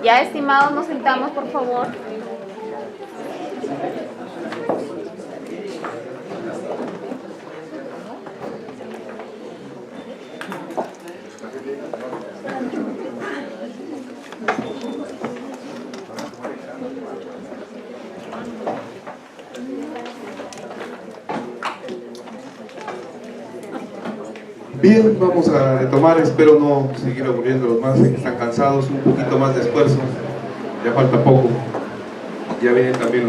Ya, estimados, nos sentamos, por favor. Bien, vamos a retomar, espero no seguir aburriéndolos más, sé que están cansados, un poquito más de esfuerzo, ya falta poco, ya vienen también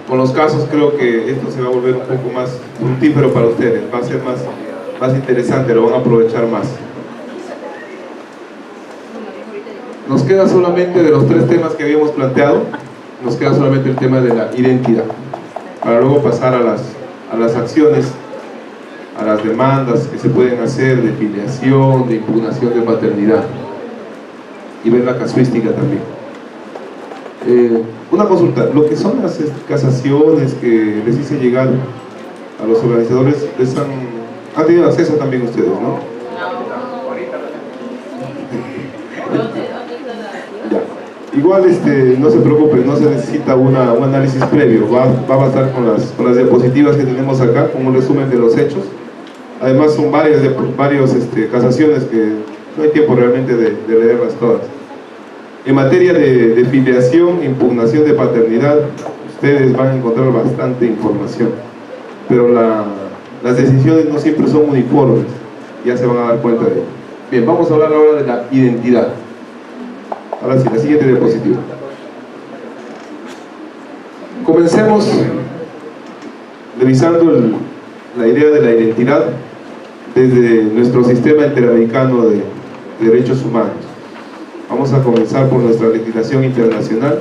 con los casos, creo que esto se va a volver un poco más fructífero para ustedes, va a ser más interesante, lo van a aprovechar más. Nos queda solamente de los 3 temas que habíamos planteado, nos queda solamente el tema de la identidad, para luego pasar a las acciones, a las demandas que se pueden hacer de filiación, de impugnación de paternidad y ver la casuística también. Una consulta, lo que son las casaciones que les hice llegar a los organizadores, han tenido acceso también ustedes, ¿no? Ya. Igual no se preocupen, no se necesita un análisis previo, va a bastar con las diapositivas que tenemos acá, como un resumen de los hechos. Además son varias casaciones que no hay tiempo realmente de leerlas todas. En materia de filiación, impugnación de paternidad, ustedes van a encontrar bastante información, pero las decisiones no siempre son uniformes, ya se van a dar cuenta de ello. Bien, vamos a hablar ahora de la identidad. Ahora sí, la siguiente diapositiva. Comencemos revisando la idea de la identidad desde nuestro sistema interamericano de derechos humanos. Vamos a comenzar por nuestra legislación internacional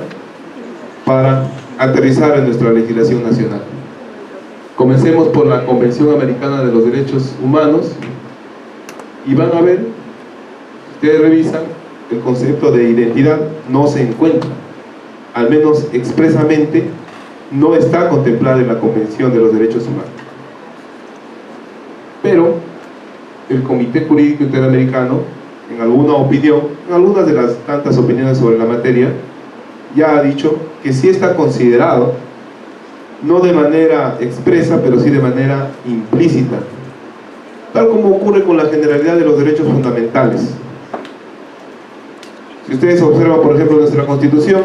para aterrizar en nuestra legislación nacional. Comencemos por la Convención Americana de los Derechos Humanos y van a ver, ustedes revisan, el concepto de identidad no se encuentra, al menos expresamente no está contemplada en la Convención de los Derechos Humanos. Pero el Comité Jurídico Interamericano, en alguna opinión, en algunas de las tantas opiniones sobre la materia, ya ha dicho que sí está considerado, no de manera expresa, pero sí de manera implícita, tal como ocurre con la generalidad de los derechos fundamentales. Si ustedes observan, por ejemplo, nuestra Constitución,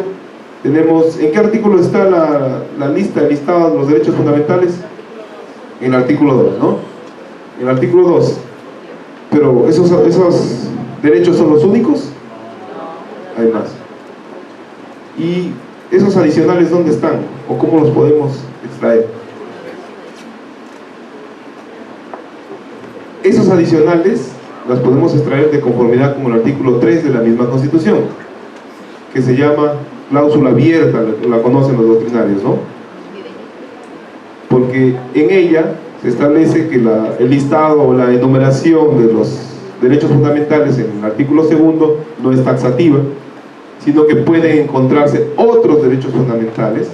tenemos, ¿en qué artículo está la lista, el listado de los derechos fundamentales? En el artículo 2, ¿no? En el artículo 2. Pero ¿esos derechos son los únicos? Hay más. ¿Y esos adicionales dónde están? ¿O cómo los podemos extraer? Esos adicionales las podemos extraer de conformidad con el artículo 3 de la misma Constitución, que se llama cláusula abierta, la conocen los doctrinarios, ¿no? Porque en ella se establece que el listado o la enumeración de los derechos fundamentales en el artículo 2 no es taxativa, sino que pueden encontrarse otros derechos fundamentales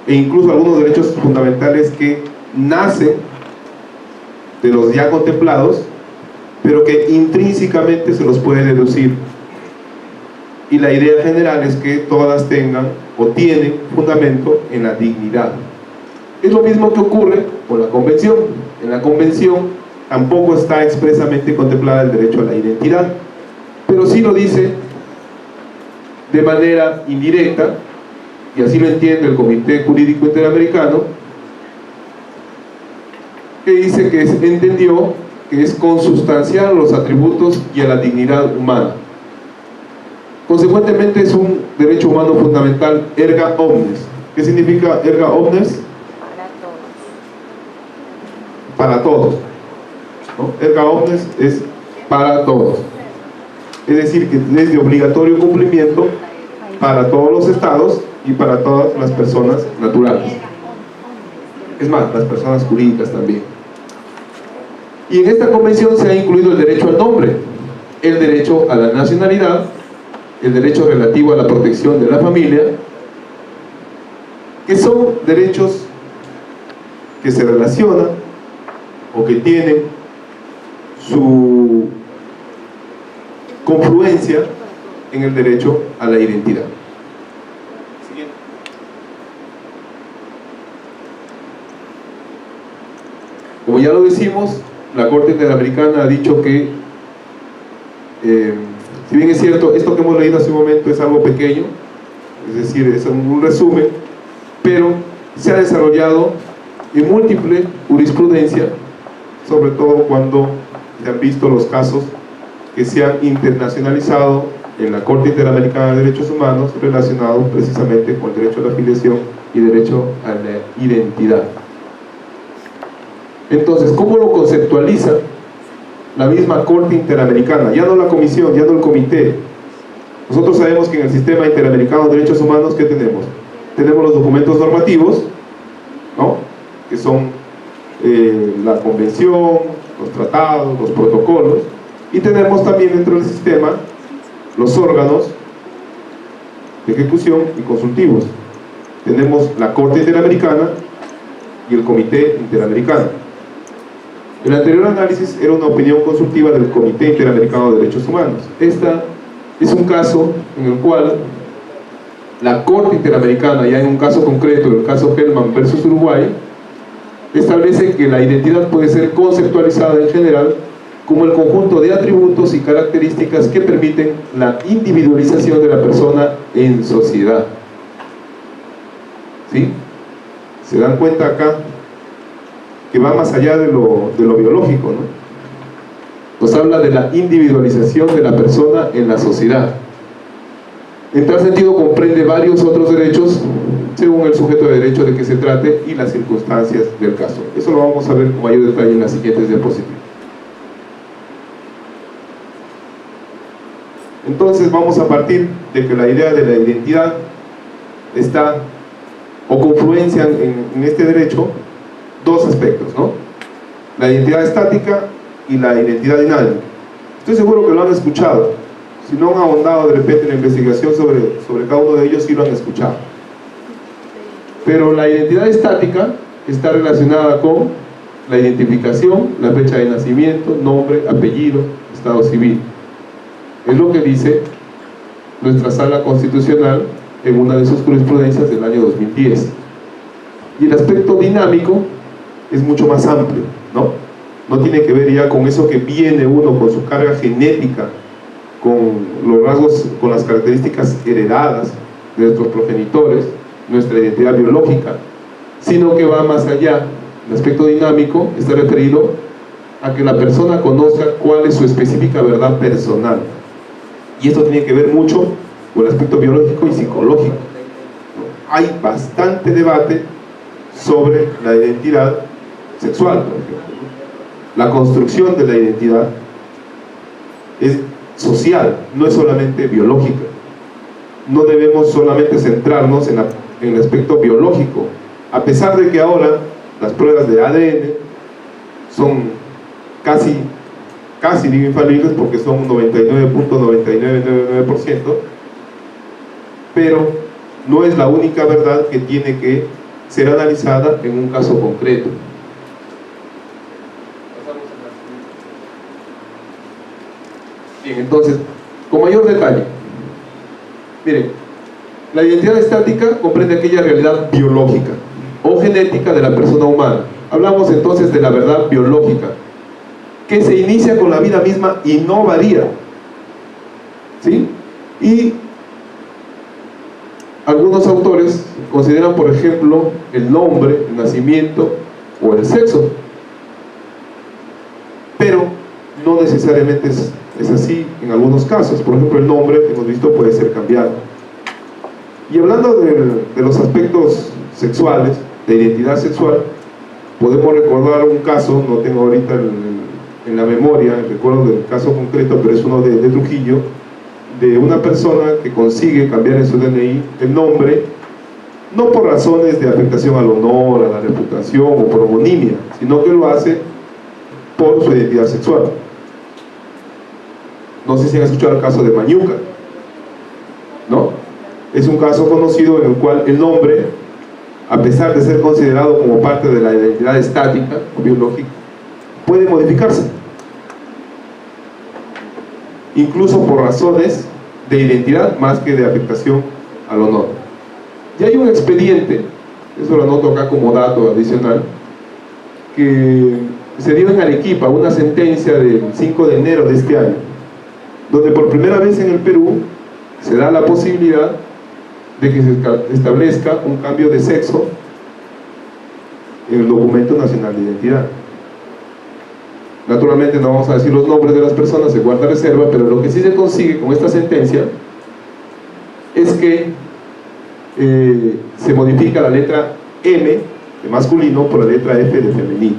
e incluso algunos derechos fundamentales que nacen de los ya contemplados, pero que intrínsecamente se los puede deducir. Y la idea general es que todas tengan o tienen fundamento en la dignidad. Es lo mismo que ocurre con la Convención. En la Convención tampoco está expresamente contemplada el derecho a la identidad, pero sí lo dice de manera indirecta, y así lo entiende el Comité Jurídico Interamericano, que dice que entendió que es consustancial a los atributos y a la dignidad humana. Consecuentemente es un derecho humano fundamental erga omnes. ¿Qué significa erga omnes? Para todos, ¿no? Erga omnes es para todos, es decir, que es de obligatorio cumplimiento para todos los estados y para todas las personas naturales, es más, las personas jurídicas también. Y en esta convención se ha incluido el derecho al nombre, el derecho a la nacionalidad, el derecho relativo a la protección de la familia, que son derechos que se relacionan o que tienen su confluencia en el derecho a la identidad. Siguiente. Como ya lo decimos, la Corte Interamericana ha dicho que, si bien es cierto, esto que hemos leído hace un momento es algo pequeño, es decir, es un resumen, pero se ha desarrollado en múltiple jurisprudencia, sobre todo cuando se han visto los casos que se han internacionalizado en la Corte Interamericana de Derechos Humanos relacionados precisamente con el derecho a la afiliación y derecho a la identidad. Entonces, ¿cómo lo conceptualiza la misma Corte Interamericana? Ya no la Comisión, ya no el Comité. Nosotros sabemos que en el Sistema Interamericano de Derechos Humanos, ¿qué tenemos? Tenemos los documentos normativos, ¿no?, que son la Convención, los tratados, los protocolos, y tenemos también dentro del sistema los órganos de ejecución y consultivos. Tenemos la Corte Interamericana y el Comité Interamericano. El anterior análisis era una opinión consultiva del Comité Interamericano de Derechos Humanos. Esta es un caso en el cual la Corte Interamericana, ya en un caso concreto, el caso Hellman versus Uruguay, establece que la identidad puede ser conceptualizada en general como el conjunto de atributos y características que permiten la individualización de la persona en sociedad. ¿Sí? ¿Se dan cuenta acá que va más allá de lo biológico, ¿no? Nos habla de la individualización de la persona en la sociedad. En tal sentido comprende varios otros derechos según el sujeto de derecho de que se trate y las circunstancias del caso. Eso lo vamos a ver con mayor detalle en las siguientes diapositivas. Entonces vamos a partir de que la idea de la identidad está o confluencian en este derecho dos aspectos, ¿no? La identidad estática y la identidad dinámica. Estoy seguro que lo han escuchado. Si no han ahondado de repente en la investigación sobre cada uno de ellos, sí lo han escuchado. Pero la identidad estática está relacionada con la identificación, la fecha de nacimiento, nombre, apellido, estado civil. Es lo que dice nuestra Sala Constitucional en una de sus jurisprudencias del año 2010. Y el aspecto dinámico es mucho más amplio, ¿no? No tiene que ver ya con eso que viene uno con su carga genética, con los rasgos, con las características heredadas de nuestros progenitores, nuestra identidad biológica, sino que va más allá. El aspecto dinámico está referido a que la persona conozca cuál es su específica verdad personal. Y esto tiene que ver mucho con el aspecto biológico y psicológico. Hay bastante debate sobre la identidad sexual, por ejemplo. La construcción de la identidad es social, no es solamente biológica. No debemos solamente centrarnos en el aspecto biológico, a pesar de que ahora las pruebas de ADN son casi digo infalibles porque son un 99.9999%, pero no es la única verdad que tiene que ser analizada en un caso concreto. Bien, entonces, con mayor detalle, miren, la identidad estática comprende aquella realidad biológica o genética de la persona humana. Hablamos entonces de la verdad biológica, que se inicia con la vida misma y no varía, ¿sí? Y algunos autores consideran, por ejemplo, el nombre, el nacimiento o el sexo, pero no necesariamente es así en algunos casos. Por ejemplo, el nombre, hemos visto, puede ser cambiado. Y hablando de los aspectos sexuales, de identidad sexual, podemos recordar un caso, no tengo ahorita en la memoria el recuerdo del caso concreto, pero es uno de Trujillo, de una persona que consigue cambiar en su DNI el nombre, no por razones de afectación al honor, a la reputación o por homonimia, sino que lo hace por su identidad sexual. No sé si han escuchado el caso de Mañuca, ¿no? Es un caso conocido en el cual el nombre, a pesar de ser considerado como parte de la identidad estática o biológica, puede modificarse, incluso por razones de identidad más que de afectación al honor. Y hay un expediente, eso lo anoto acá como dato adicional, que se dio en Arequipa, una sentencia del 5 de enero de este año, donde por primera vez en el Perú se da la posibilidad de que se establezca un cambio de sexo en el Documento Nacional de Identidad. Naturalmente no vamos a decir los nombres de las personas, se guarda reserva, pero lo que sí se consigue con esta sentencia es que se modifica la letra M de masculino por la letra F de femenino.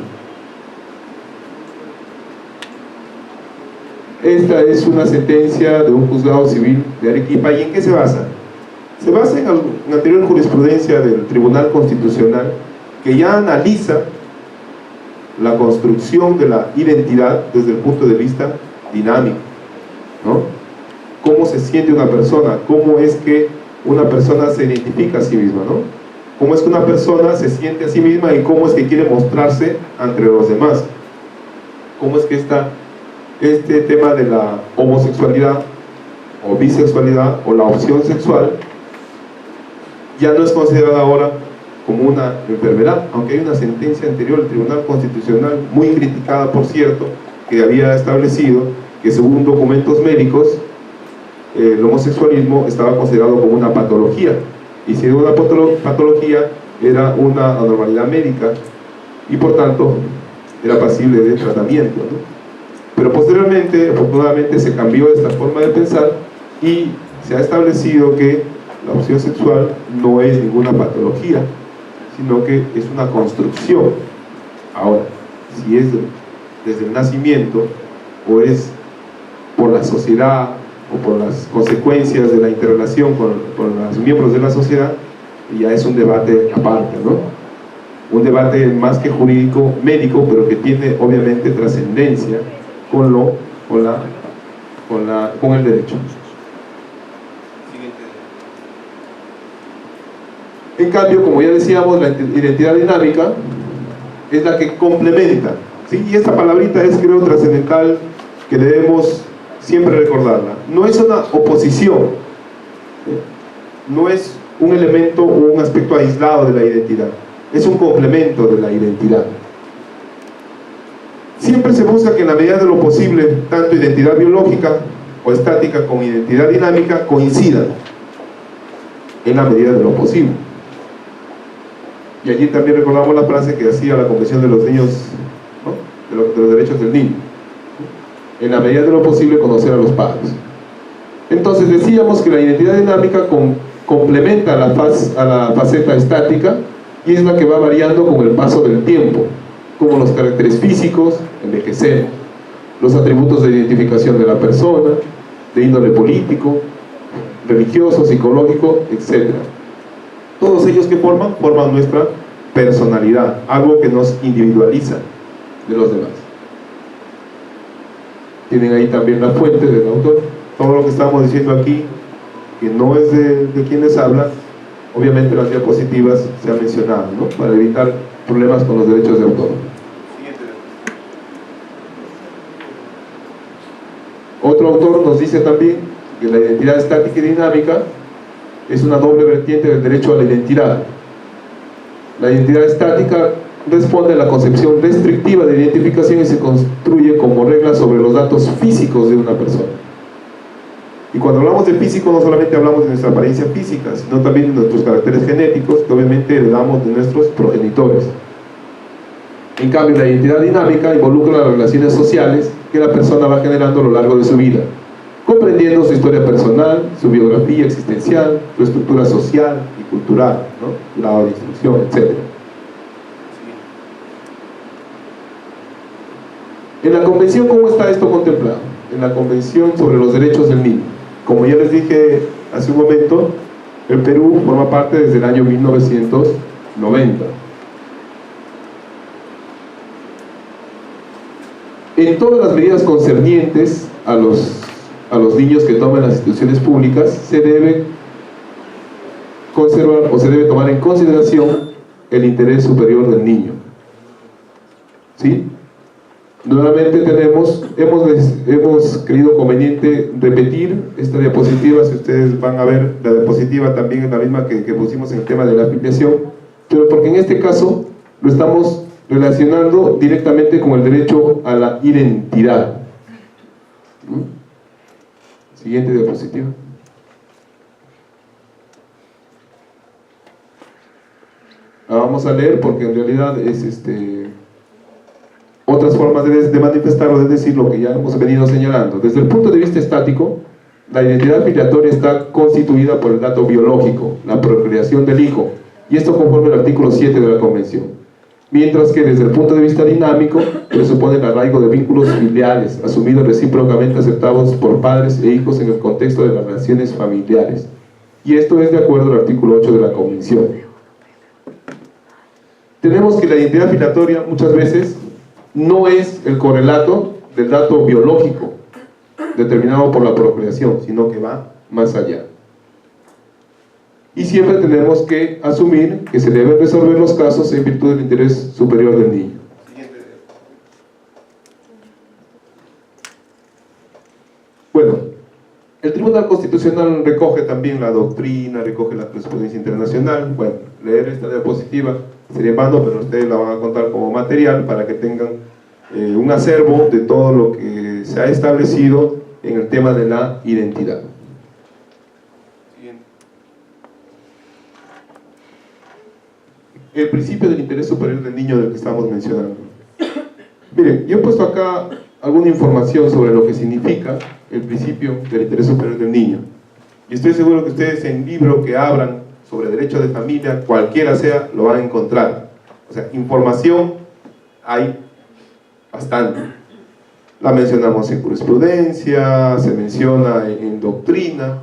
Esta es una sentencia de un juzgado civil de Arequipa. ¿Y en qué se basa? Se basa en anterior jurisprudencia del Tribunal Constitucional, que ya analiza la construcción de la identidad desde el punto de vista dinámico, ¿no? Cómo se siente una persona, cómo es que una persona se identifica a sí misma, ¿no? Cómo es que una persona se siente a sí misma y cómo es que quiere mostrarse ante los demás. Cómo es que este tema de la homosexualidad o bisexualidad o la opción sexual ya no es considerada ahora como una enfermedad, aunque hay una sentencia anterior del Tribunal Constitucional, muy criticada por cierto, que había establecido que según documentos médicos el homosexualismo estaba considerado como una patología, y si era una patología era una anormalidad médica y por tanto era pasible de tratamiento, ¿no? Pero posteriormente, afortunadamente, se cambió esta forma de pensar y se ha establecido que la opción sexual no es ninguna patología, sino que es una construcción. Ahora, si es desde el nacimiento o es por la sociedad o por las consecuencias de la interrelación con los miembros de la sociedad, ya es un debate aparte, ¿no? Un debate más que jurídico, médico, pero que tiene obviamente trascendencia con el derecho. En cambio, como ya decíamos, la identidad dinámica es la que complementa, ¿sí? Y esta palabrita es, creo, trascendental, que debemos siempre recordarla. No es una oposición, no es un elemento o un aspecto aislado de la identidad, es un complemento de la identidad. Siempre se busca que en la medida de lo posible, tanto identidad biológica o estática como identidad dinámica coincidan en la medida de lo posible. Y allí también recordamos la frase que hacía la Convención de los Niños, ¿no? de los derechos del niño. En la medida de lo posible conocer a los padres. Entonces decíamos que la identidad dinámica complementa a la faceta estática y es la que va variando con el paso del tiempo, como los caracteres físicos, envejecer, los atributos de identificación de la persona, de índole político, religioso, psicológico, etc. Todos ellos que forman nuestra personalidad, algo que nos individualiza de los demás. Tienen ahí también la fuente del autor. Todo lo que estamos diciendo aquí, que no es de quienes hablan, obviamente las diapositivas se han mencionado, ¿no? Para evitar problemas con los derechos de autor. Otro autor nos dice también que la identidad estática y dinámica es una doble vertiente del derecho a la identidad. La identidad estática responde a la concepción restrictiva de identificación y se construye como regla sobre los datos físicos de una persona. Y cuando hablamos de físico no solamente hablamos de nuestra apariencia física, sino también de nuestros caracteres genéticos que obviamente heredamos de nuestros progenitores. En cambio, la identidad dinámica involucra las relaciones sociales que la persona va generando a lo largo de su vida, comprendiendo su historia personal, su biografía existencial, su estructura social y cultural, ¿no? Grado de instrucción, etc. En la Convención, ¿cómo está esto contemplado? En la Convención sobre los Derechos del Niño. Como ya les dije hace un momento, el Perú forma parte desde el año 1990. En todas las medidas concernientes a los niños que toman las instituciones públicas, se debe conservar o se debe tomar en consideración el interés superior del niño, ¿sí? Nuevamente hemos creído conveniente repetir esta diapositiva. Si ustedes van a ver, la diapositiva también es la misma que pusimos en el tema de la afiliación, pero porque en este caso lo estamos relacionando directamente con el derecho a la identidad. Siguiente diapositiva. La vamos a leer porque en realidad es otras formas de manifestar o de decir lo que ya hemos venido señalando. Desde el punto de vista estático, la identidad filiatoria está constituida por el dato biológico, la procreación del hijo, y esto conforme al artículo 7 de la Convención. Mientras que desde el punto de vista dinámico, presupone el arraigo de vínculos filiales, asumidos recíprocamente aceptados por padres e hijos en el contexto de las relaciones familiares. Y esto es de acuerdo al artículo 8 de la Convención. Tenemos que la identidad filiatoria muchas veces no es el correlato del dato biológico determinado por la procreación, sino que va más allá. Y siempre tenemos que asumir que se deben resolver los casos en virtud del interés superior del niño. Bueno, el Tribunal Constitucional recoge también la doctrina, recoge la jurisprudencia internacional. Bueno, leer esta diapositiva sería en vano, pero ustedes la van a contar como material para que tengan un acervo de todo lo que se ha establecido en el tema de la identidad. El principio del interés superior del niño del que estamos mencionando. Miren, yo he puesto acá alguna información sobre lo que significa el principio del interés superior del niño. Y estoy seguro que ustedes en libro que abran sobre derecho de familia, cualquiera sea, lo van a encontrar. O sea, información hay bastante. La mencionamos en jurisprudencia, se menciona en doctrina,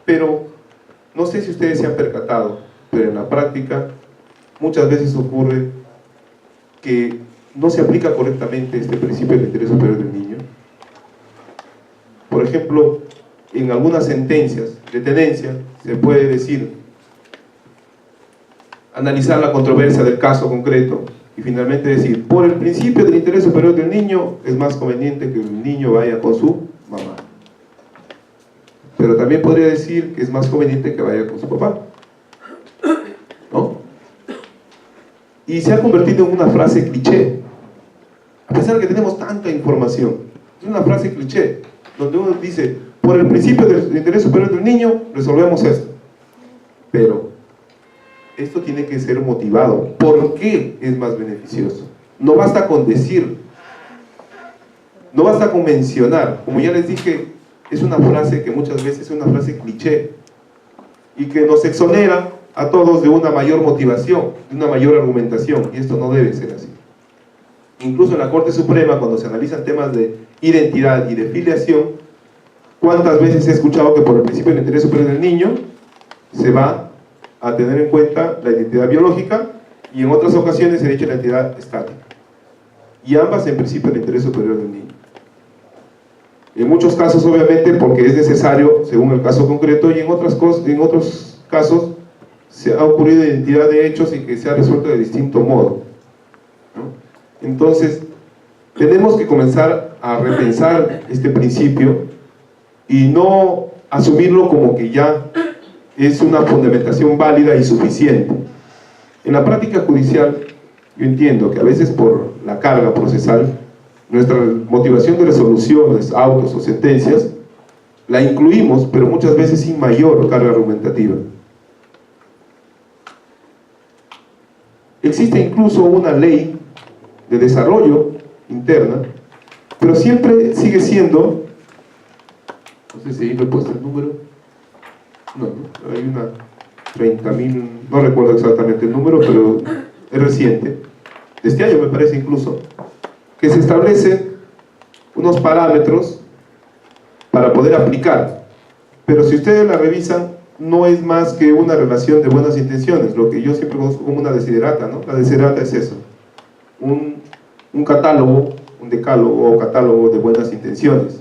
pero no sé si ustedes se han percatado, pero en la práctica muchas veces ocurre que no se aplica correctamente este principio del interés superior del niño. Por ejemplo, en algunas sentencias de tenencia se puede decir, analizar la controversia del caso concreto y finalmente decir, por el principio del interés superior del niño es más conveniente que el niño vaya con su mamá. Pero también podría decir que es más conveniente que vaya con su papá, ¿no? Y se ha convertido en una frase cliché, a pesar de que tenemos tanta información. Es una frase cliché, donde uno dice, por el principio del interés superior del niño, resolvemos esto. Pero esto tiene que ser motivado. ¿Por qué es más beneficioso? No basta con decir, no basta con mencionar. Como ya les dije, es una frase que muchas veces es una frase cliché y que nos exonera a todos de una mayor motivación, de una mayor argumentación, y esto no debe ser así. Incluso en la Corte Suprema, cuando se analizan temas de identidad y de filiación, ¿cuántas veces he escuchado que por el principio del interés superior del niño se va a tener en cuenta la identidad biológica y en otras ocasiones se ha dicho la identidad estática? Y ambas en principio del interés superior del niño. En muchos casos, obviamente, porque es necesario según el caso concreto, y en otros casos se ha ocurrido identidad de hechos y que se ha resuelto de distinto modo, ¿no? Entonces, tenemos que comenzar a repensar este principio y no asumirlo como que ya es una fundamentación válida y suficiente. En la práctica judicial, yo entiendo que a veces por la carga procesal, nuestra motivación de resoluciones, autos o sentencias, la incluimos, pero muchas veces sin mayor carga argumentativa. Existe incluso una ley de desarrollo interna, pero siempre sigue siendo, no sé si ahí me he puesto el número, no, hay una 30.000, no recuerdo exactamente el número, pero es reciente, de este año me parece incluso, que se establecen unos parámetros para poder aplicar, pero si ustedes la revisan, no es más que una relación de buenas intenciones, lo que yo siempre conozco como una desiderata, ¿no? La desiderata es eso, un catálogo, un decálogo o catálogo de buenas intenciones.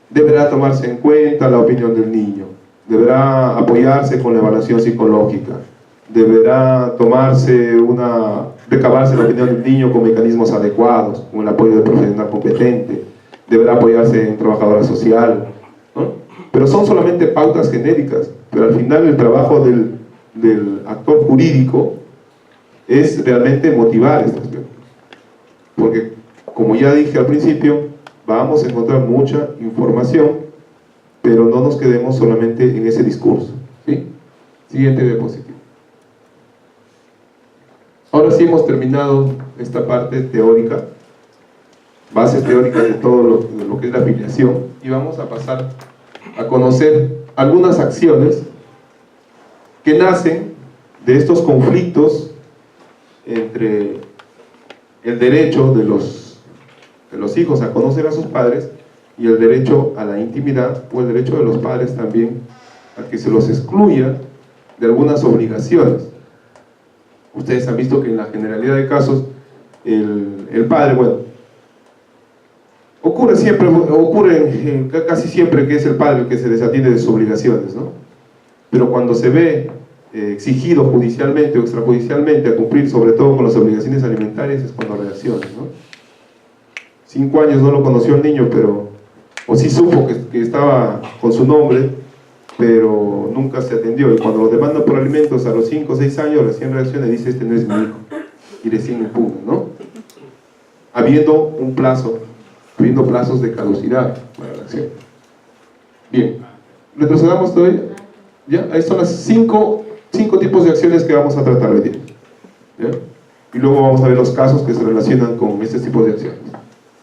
Deberá tomarse en cuenta la opinión del niño, deberá apoyarse con la evaluación psicológica, deberá tomarse una recabarse la opinión del niño con mecanismos adecuados, con el apoyo del profesional competente, deberá apoyarse en trabajadora social, ¿no? Pero son solamente pautas genéricas, pero al final el trabajo del actor jurídico es realmente motivar este aspecto. Porque, como ya dije al principio, vamos a encontrar mucha información, pero no nos quedemos solamente en ese discurso, ¿sí? Siguiente diapositiva. Ahora sí hemos terminado esta parte teórica, bases teóricas de todo lo que es la filiación, y vamos a pasar a conocer algunas acciones que nacen de estos conflictos entre el derecho de los hijos a conocer a sus padres y el derecho a la intimidad, o el derecho de los padres también a que se los excluya de algunas obligaciones. Ustedes han visto que en la generalidad de casos el padre, bueno, ocurre casi siempre que es el padre el que se desatiende de sus obligaciones, ¿no? Pero cuando se ve exigido judicialmente o extrajudicialmente a cumplir sobre todo con las obligaciones alimentarias, es cuando reacciona, ¿no? 5 años no lo conoció el niño, o sí supo que estaba con su nombre, pero nunca se atendió, y cuando lo demanda por alimentos a los 5 o 6 años recién reacciona y dice: este no es mi hijo, y recién impugna, ¿no? Habiendo plazos de caducidad para la acción. Bien, retrocedamos todavía. ¿Ya? Ahí son las 5 tipos de acciones que vamos a tratar hoy día, ¿ya? Y luego vamos a ver los casos que se relacionan con este tipo de acciones.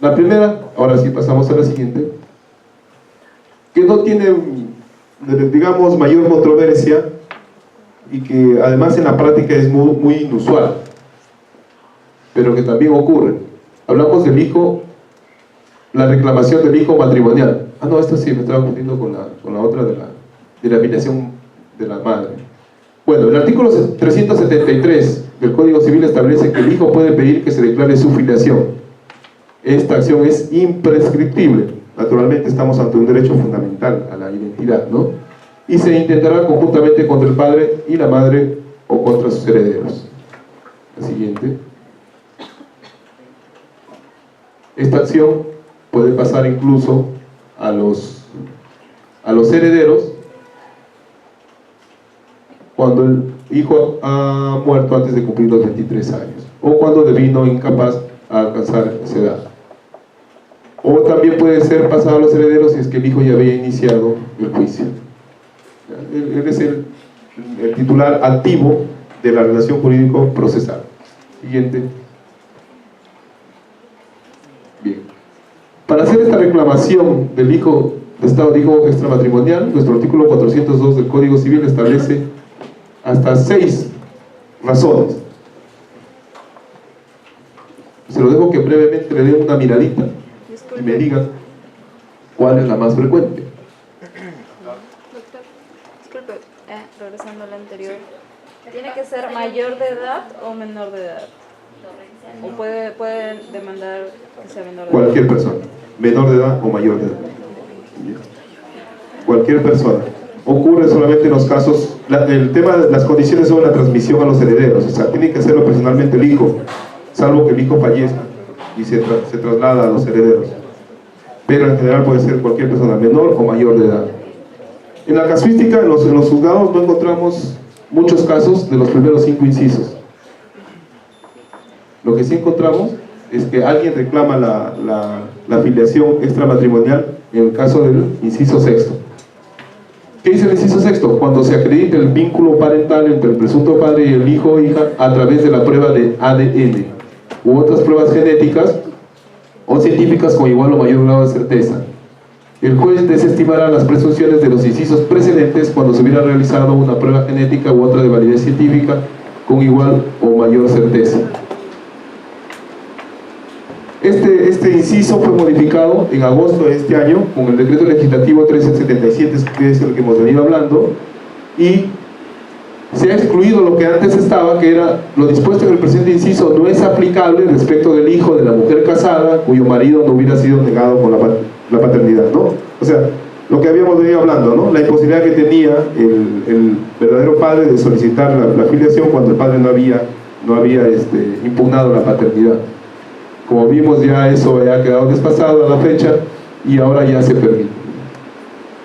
La primera, ahora sí pasamos a la siguiente, que no tiene, digamos, mayor controversia y que además en la práctica es muy inusual, pero que también ocurre. Hablamos del hijo, la reclamación del hijo matrimonial. No, esto sí, me estaba confundiendo con la otra de la filiación de la madre. Bueno, el artículo 373 del Código Civil establece que el hijo puede pedir que se declare su filiación. Esta acción es imprescriptible. Naturalmente estamos ante un derecho fundamental a la identidad, ¿no? Y se intentará conjuntamente contra el padre y la madre o contra sus herederos. La siguiente. Esta acción puede pasar incluso a los herederos cuando el hijo ha muerto antes de cumplir los 23 años o cuando devino incapaz a alcanzar esa edad. O también puede ser pasado a los herederos si es que el hijo ya había iniciado el juicio. Él es el titular activo de la relación jurídico-procesal. Siguiente. Bien. Para hacer esta reclamación del hijo de estado de hijo extramatrimonial, nuestro artículo 402 del Código Civil establece hasta 6 razones. Se lo dejo que brevemente le den una miradita y me digan cuál es la más frecuente. Doctor, disculpe, regresando al anterior, ¿tiene que ser mayor de edad o menor de edad? ¿O puede demandar que sea menor de edad? Cualquier persona, menor de edad o mayor de edad. Cualquier persona. Ocurre solamente en los casos, el tema de las condiciones sobre la transmisión a los herederos, o sea, tiene que hacerlo personalmente el hijo, salvo que el hijo fallezca y se traslada a los herederos. Pero en general puede ser cualquier persona, menor o mayor de edad. En la casuística, en los juzgados no encontramos muchos casos de los primeros 5 incisos. Lo que sí encontramos es que alguien reclama la filiación extramatrimonial en el caso del inciso 6. ¿Qué dice el inciso 6? Cuando se acredite el vínculo parental entre el presunto padre y el hijo o hija a través de la prueba de ADN u otras pruebas genéticas o científicas con igual o mayor grado de certeza. El juez desestimará las presunciones de los incisos precedentes cuando se hubiera realizado una prueba genética u otra de validez científica con igual o mayor certeza. Este inciso fue modificado en agosto de este año con el decreto legislativo 1377, que es el que hemos venido hablando, y se ha excluido lo que antes estaba, que era lo dispuesto en el presente inciso no es aplicable respecto del hijo de la mujer casada cuyo marido no hubiera sido negado con la paternidad, ¿no? O sea, lo que habíamos venido hablando, ¿no? La imposibilidad que tenía el verdadero padre de solicitar la filiación cuando el padre no había no había impugnado la paternidad. Como vimos, ya eso ha quedado desfasado a la fecha y ahora ya se permite.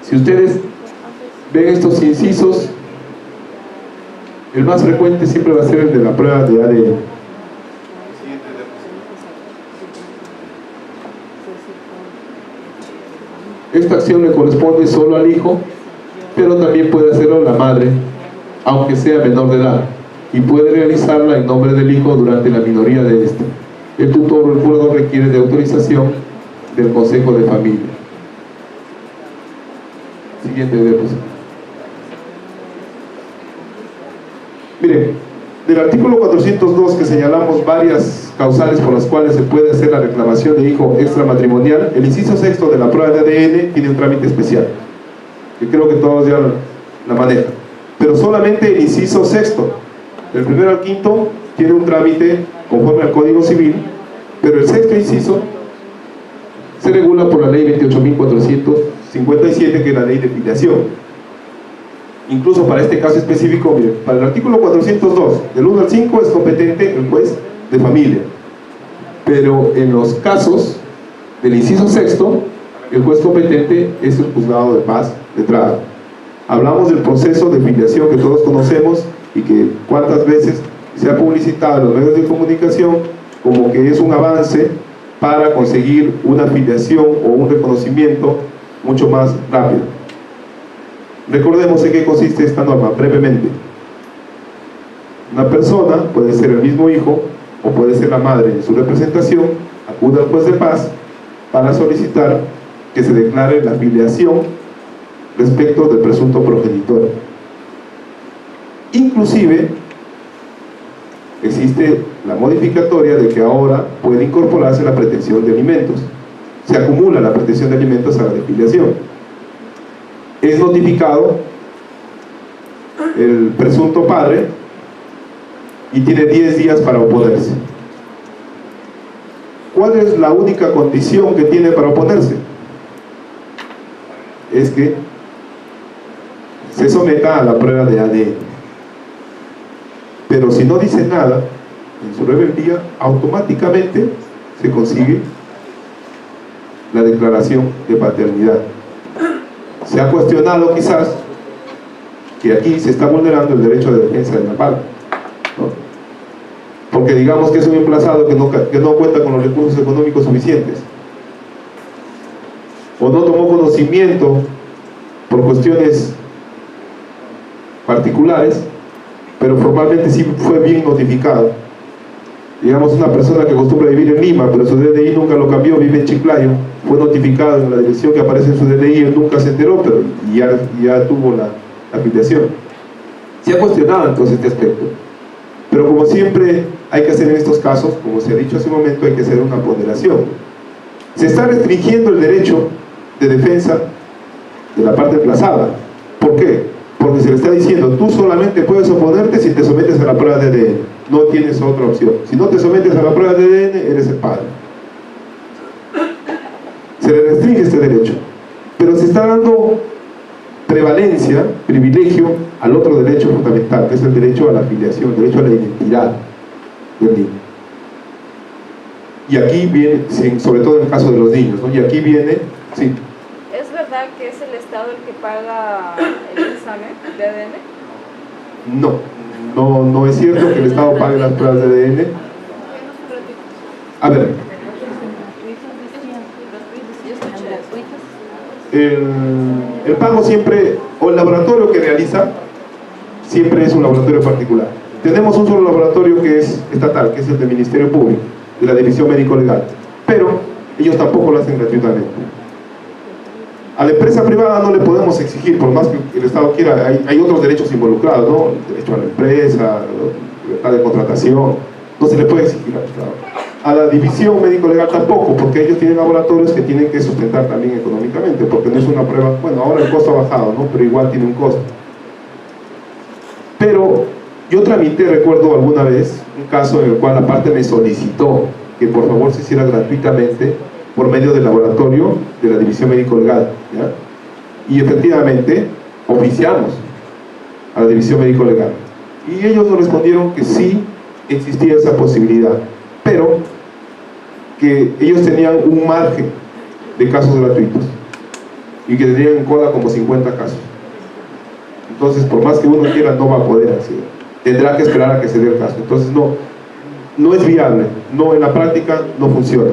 Si ustedes ven estos incisos, el más frecuente siempre va a ser el de la prueba de ADN. Esta acción le corresponde solo al hijo, pero también puede hacerlo la madre, aunque sea menor de edad, y puede realizarla en nombre del hijo durante la minoría de este. El tutor o el curador requiere de autorización del Consejo de Familia. Siguiente diapositiva. Miren, del artículo 402 que señalamos varias causales por las cuales se puede hacer la reclamación de hijo extramatrimonial, el inciso sexto de la prueba de ADN tiene un trámite especial, que creo que todos ya la manejan, pero solamente el inciso sexto, del primero al quinto, tiene un trámite conforme al Código Civil, pero el sexto inciso se regula por la ley 28.457, que es la ley de filiación. Incluso para este caso específico, miren, para el artículo 402, del 1 al 5 es competente el juez de familia, pero en los casos del inciso sexto, el juez competente es el juzgado de paz de Traba. Hablamos del proceso de filiación que todos conocemos y que cuántas veces se ha publicitado en los medios de comunicación como que es un avance para conseguir una filiación o un reconocimiento mucho más rápido. Recordemos en qué consiste esta norma brevemente. Una persona, puede ser el mismo hijo o puede ser la madre en su representación, acude al juez de paz para solicitar que se declare la filiación respecto del presunto progenitor. Inclusive existe la modificatoria de que ahora puede incorporarse la pretensión de alimentos. Se acumula la pretensión de alimentos a la de filiación. Es notificado el presunto padre y tiene 10 días para oponerse. ¿Cuál es la única condición que tiene para oponerse? Es que se someta a la prueba de ADN. Pero si no dice nada en su rebeldía, automáticamente se consigue la declaración de paternidad. Se ha cuestionado quizás que aquí se está vulnerando el derecho de defensa de la parte, ¿no? Porque digamos que es un emplazado que no cuenta con los recursos económicos suficientes, o no tomó conocimiento por cuestiones particulares, pero formalmente sí fue bien notificado. Digamos, una persona que acostumbra vivir en Lima, pero su DNI nunca lo cambió, vive en Chiclayo, fue notificado en la dirección que aparece en su DNI, él nunca se enteró, pero ya tuvo la afiliación. Se ha cuestionado entonces este aspecto, pero como siempre hay que hacer en estos casos, como se ha dicho hace un momento, hay que hacer una ponderación. Se está restringiendo el derecho de defensa de la parte emplazada. ¿Por qué? Porque se le está diciendo, tú solamente puedes oponerte si te sometes a la prueba de ADN, no tienes otra opción. Si no te sometes a la prueba de ADN, eres el padre. Se le restringe este derecho, pero se está dando prevalencia, privilegio al otro derecho fundamental, que es el derecho a la filiación, el derecho a la identidad del niño. Y aquí viene, sobre todo en el caso de los niños, ¿no? Y aquí viene, sí. ¿Es verdad que es el Estado el que paga el examen de ADN? No es cierto que el Estado pague las pruebas de ADN. A ver, el pago siempre, o el laboratorio que realiza, siempre es un laboratorio particular. Tenemos un solo laboratorio que es estatal, que es el del Ministerio Público, de la División Médico Legal, pero ellos tampoco lo hacen gratuitamente. A la empresa privada no le podemos exigir, por más que el Estado quiera, hay otros derechos involucrados, ¿no? El derecho a la empresa, la libertad de contratación, no se le puede exigir al Estado. A la división médico-legal tampoco, porque ellos tienen laboratorios que tienen que sustentar también económicamente, porque no es una prueba, bueno, ahora el costo ha bajado, ¿no? Pero igual tiene un costo. Pero yo tramité, recuerdo alguna vez, un caso en el cual la parte me solicitó que por favor se hiciera gratuitamente por medio del laboratorio de la división médico-legal, ¿ya? Y efectivamente oficiamos a la división médico-legal y ellos nos respondieron que sí existía esa posibilidad, pero que ellos tenían un margen de casos gratuitos y que tenían en cola como 50 casos. Entonces, por más que uno quiera, no va a poder acceder. Tendrá que esperar a que se dé el caso. Entonces, no es viable. No, en la práctica no funciona.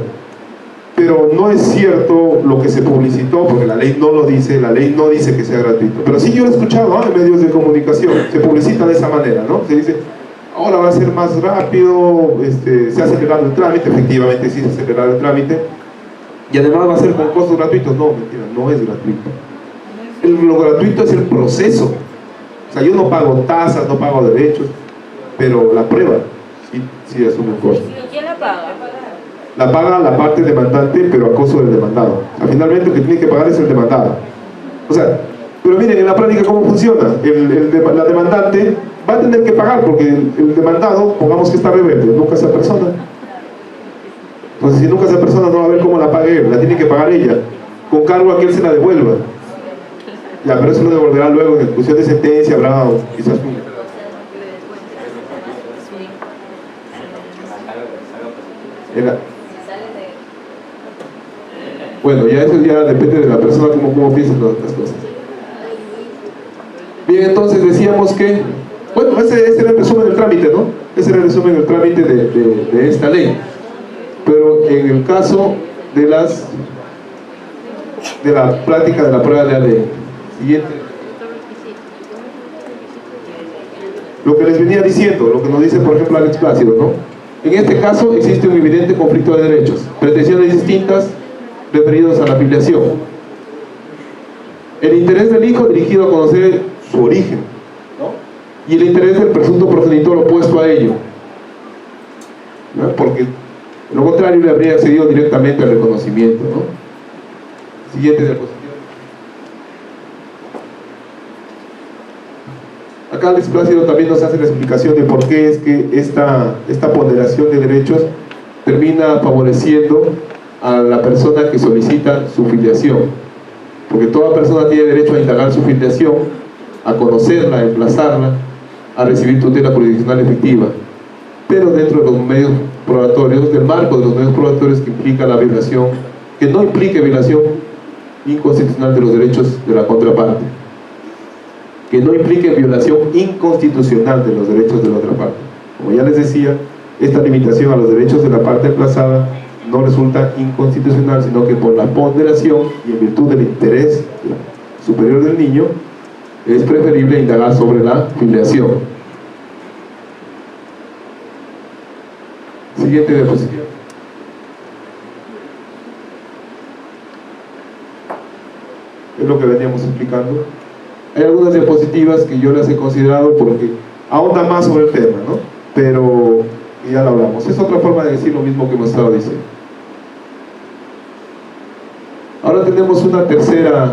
Pero no es cierto lo que se publicitó, porque la ley no lo dice, la ley no dice que sea gratuito. Pero sí yo lo he escuchado en medios de comunicación, se publicita de esa manera, ¿no? Se dice, ahora va a ser más rápido, se ha acelerado el trámite, efectivamente sí se ha acelerado el trámite, y además va a ser con costos gratuitos. No, mentira, no es gratuito. Lo gratuito es el proceso. O sea, yo no pago tasas, no pago derechos, pero la prueba sí asume un costo. ¿Y quién la paga? La paga la parte demandante, pero a costo del demandado. O sea, finalmente el que tiene que pagar es el demandado. O sea, pero miren en la práctica cómo funciona. La demandante va a tener que pagar porque el demandado, pongamos que está rebelde, nunca esa persona. Entonces, si nunca esa persona no va a ver cómo la pague él, la tiene que pagar ella, con cargo a que él se la devuelva. Ya, pero eso lo devolverá luego en ejecución de sentencia, habrá quizás un... Bueno, ya eso ya depende de la persona cómo piensa las cosas. Bien, entonces decíamos que, bueno, ese era el resumen del trámite, ¿no? Ese era el resumen del trámite de esta ley. Pero en el caso de la práctica de la prueba de ADN, siguiente. Lo que les venía diciendo, lo que nos dice por ejemplo Alex Plácido, ¿no? En este caso existe un evidente conflicto de derechos, pretensiones distintas referidos a la filiación. El interés del hijo dirigido a conocer su origen, ¿no? Y el interés del presunto progenitor opuesto a ello, ¿no? Porque de lo contrario le habría accedido directamente al reconocimiento, ¿no? Siguiente diapositiva. Acá Alex Plácido también nos hace la explicación de por qué es que esta ponderación de derechos termina favoreciendo a la persona que solicita su filiación, porque toda persona tiene derecho a indagar su filiación, a conocerla, a emplazarla, a recibir tutela jurisdiccional efectiva, pero dentro de los medios probatorios, del marco de los medios probatorios que implica la violación, que no implique violación inconstitucional de los derechos de la contraparte, que no implique violación inconstitucional de los derechos de la otra parte. Como ya les decía, esta limitación a los derechos de la parte emplazada no resulta inconstitucional, sino que por la ponderación y en virtud del interés superior del niño, es preferible indagar sobre la filiación. Siguiente diapositiva. Es lo que veníamos explicando. Hay algunas diapositivas que yo las he considerado porque ahonda más sobre el tema, ¿no? Pero ya lo hablamos. Es otra forma de decir lo mismo que hemos estado diciendo. Ahora tenemos una tercera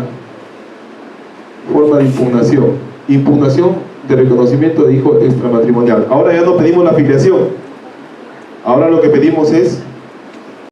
forma de impugnación. Impugnación de reconocimiento de hijo extramatrimonial. Ahora ya no pedimos la filiación. Ahora lo que pedimos es